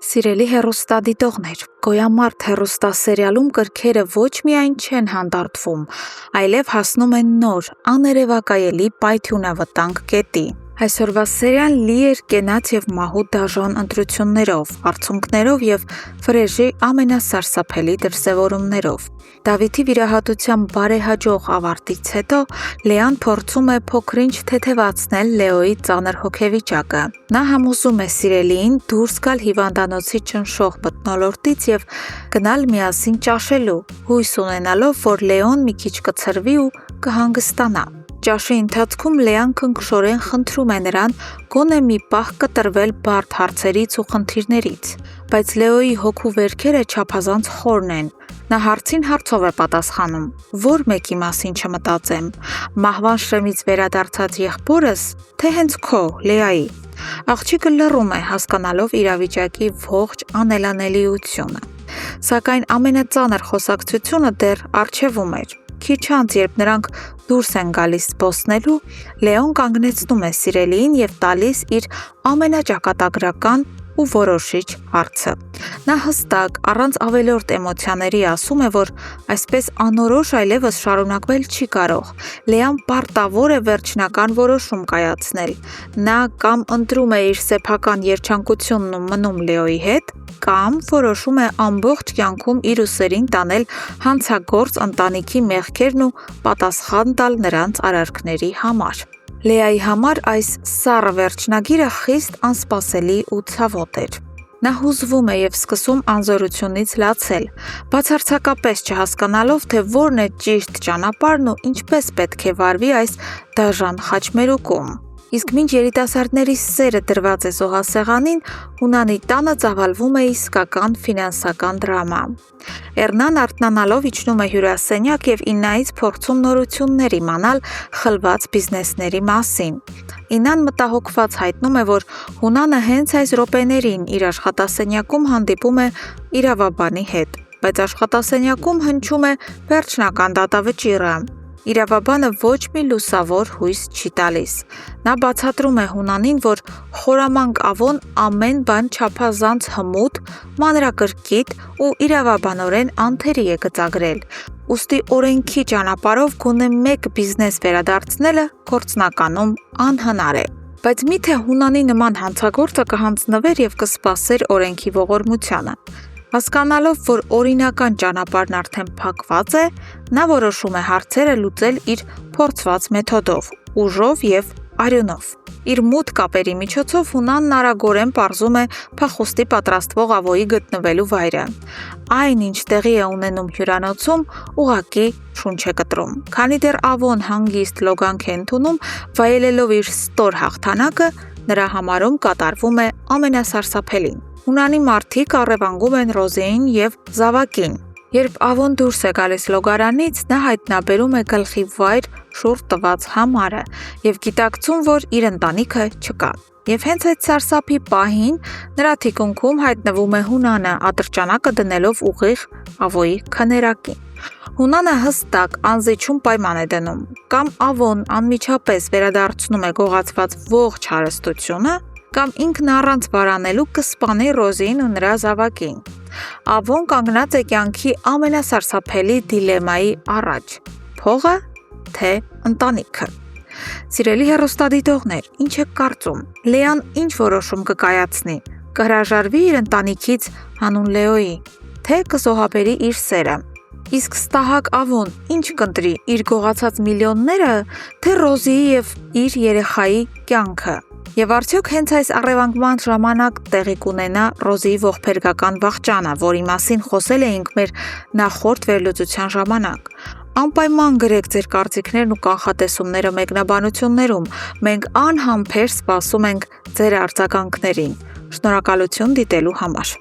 Սիրելի հեռուստադիտողներ, Գոյամարտ հեռուստասերիալում կրքերը ոչ միայն չեն հանդարտվում, այլև հասնում են նոր, աներևակայելի պայթյունավտանգ կետի։ Այսօրվա սերիալն լի էր կենաց և մահու դաժան ընտրություններով, արդյունքներով և վրեժի ամենասարսափելի դրսևորումներով։ Դավիթի վիրահատության բարեհաջող ավարտից հետո Լեան փորձում է փոքր-ինչ թեթևացնել Լեոյի ծանր հոգեվիճակը։ Նա համոզում է սիրելիին դուրս գալ հիվանդանոցի ճնշող մթնոլորտից և գնալ միասին ճաշելու, հույս ունենալով, որ Լեոն մի քիչ կցրվի ու կհանգստանա։ Ճաշի ընթացքում Լեան քնքշորեն խնդրում է նրան գոնե մի պահ կտրվել բարդ հարցերից ու խնդիրներից, բայց Լեոյի հոգու վերքերը չափազանց խորն են։ Նա հարցին հարցով է պատասխանում. «Որ մեկի մասին չմտածեմ, մահվան շրեմից վերադարձած եղբորս, թե հենց քո, Լեայի»։ Աղջիկը լռում է, հասկանալով իրավիճակի ողջ անելանելիությունը։ Սակայն ամենածանր խոսակցությունը դեռ առջևում էր։ Քիչ անց, երբ նրանք դուրս են գալիս զբոսնելու, Լեոն կանգնեցնում է սիրելիին և տալիս իր ամենաճակատագրական ու որոշիչ հարցը։ Նա հստակ, առանց ավելորդ էմոցիաների ասում է, որ այսպես անորոշ այլևս շարունակվել չի կարող։ Լեան պարտավոր է վերջնական որոշում կայացնել։ Նա կամ ընտրում է իր սեփական երջանկությունն ու մնում Լեոյի հետ, կամ որոշում է ամբողջ կյանքում իր ուսերին տանել հանցագործ ընտանիքի մեղքերն ու պատասխան տալ նրանց արարքների համար։ Լեայի համար այս սառը վերջնագիրը խիստ անսպասելի ու ցավոտ էր։ Նա հուզվում է և սկսում անզորությունից լացել, բացարձակապես չհասկանալով, թե որն է ճիշտ ճանապարհն ու ինչպես պետք է վարվի այս դաժան խաչմերուկում։ Իսկ մինչ երիտասարդների սերը դրված է զոհասեղանին, Հունանի տանը ծավալվում է իսկական ֆինանսական դրամա։ Էռնան արթնանալով իջնում է հյուրասենյակ և Իննայից փորձում նորություններ իմանալ խլված բիզնեսների մասին։ Իննան մտահոգված հայտնում է, որ Հունանը հենց այս րոպեներին իր աշխատասենյակում հանդիպում է իրավաբանի հետ, բայց աշխատասենյակում հնչում է վերջնական դատավճիռը։ Իրավաբանը ոչ մի լուսավոր հույս չի տալիս։ Նա բացատրում է Հունանին, որ խորամանկ Ավոն ամեն բան չափազանց հմուտ, մանրակրկիտ ու իրավաբանորեն անթերի է գծագրել, ուստի օրենքի ճանապարհով գոնե մեկ բիզնես վերադարձնելը գործնականում անհնար է։ Բայց միթե Հունանի նման հանցագործը կհանձնվեր և կսպասեր օրենքի ողորմությանը։ Հասկանալով, որ օրինական ճանապարհն արդեն փակված է, նա որոշում է հարցերը լուծել իր փորձված մեթոդով՝ ուժով և արյունով։ Իր մութ կապերի միջոցով Հունանն արագորեն պարզում է փախուստի պատրաստվող Ավոյի գտնվելու վայրը։ Այն, ինչ տեղի է ունենում հյուրանոցում, ուղղակի շունչ է կտրում։ Քանի դեռ Ավոն հանգիստ լոգանք է ընդունում, վայելելով իր ստոր հաղթանակը, նրա համարում կատարվում է ամենասարսափելին։ Հունանի մարդիկ առևանգում են Ռոզեին և Զավակին։ Երբ Ավոն դուրս է գալիս լոգարանից, նա հայտնաբերում է գլխի վայր շուռ տված համարը և գիտակցում, որ իր ընտանիքը չկա։ Եվ հենց այդ սարսափի պահին նրա թիկունքում հայտնվում է Հունանը, ատրճանակը դնելով ուղիղ Ավոյի քներակին։ Հունանը հստակ անզիջում պայման է դնում. կամ Ավոն անմիջապես վերադարձնում է գողացված ողջ հարստությունը, կամ ինքն առանց վարանելու կսպանի Ռոզին ու նրա զավակին։ Ավոն կանգնած է կյանքի ամենասարսափելի դիլեմայի առաջ՝ փողը, թե ընտանիքը։ Սիրելի հեռուստադիտողներ, ինչ եք կարծում։ Լեան ինչ որոշում կկայացնի։ Կհրաժարվի իր ընտանիքից հանուն Լեոյի, թե կզոհաբերի իր սերը։ Իսկ ստահակ Ավոն ինչ կընտրի՝ իր գողացած միլիոննե՞րը, թե Ռոզիի և իր երեխայի կյանքը։ Եվ արդյոք հենց այս առևանգման ժամանակ տեղի կունենա Ռոզիի ողբերգական վախճանը, որի մասին խոսել էինք մեր նախորդ վերլուծության ժամանակ։ Անպայման գրեք ձեր կարծիքներն ու կանխատեսումները մեկնաբանություններում։ Մենք անհամբեր սպասում ենք ձեր արձագանքներին։ Շնորհակալություն դիտելու համար։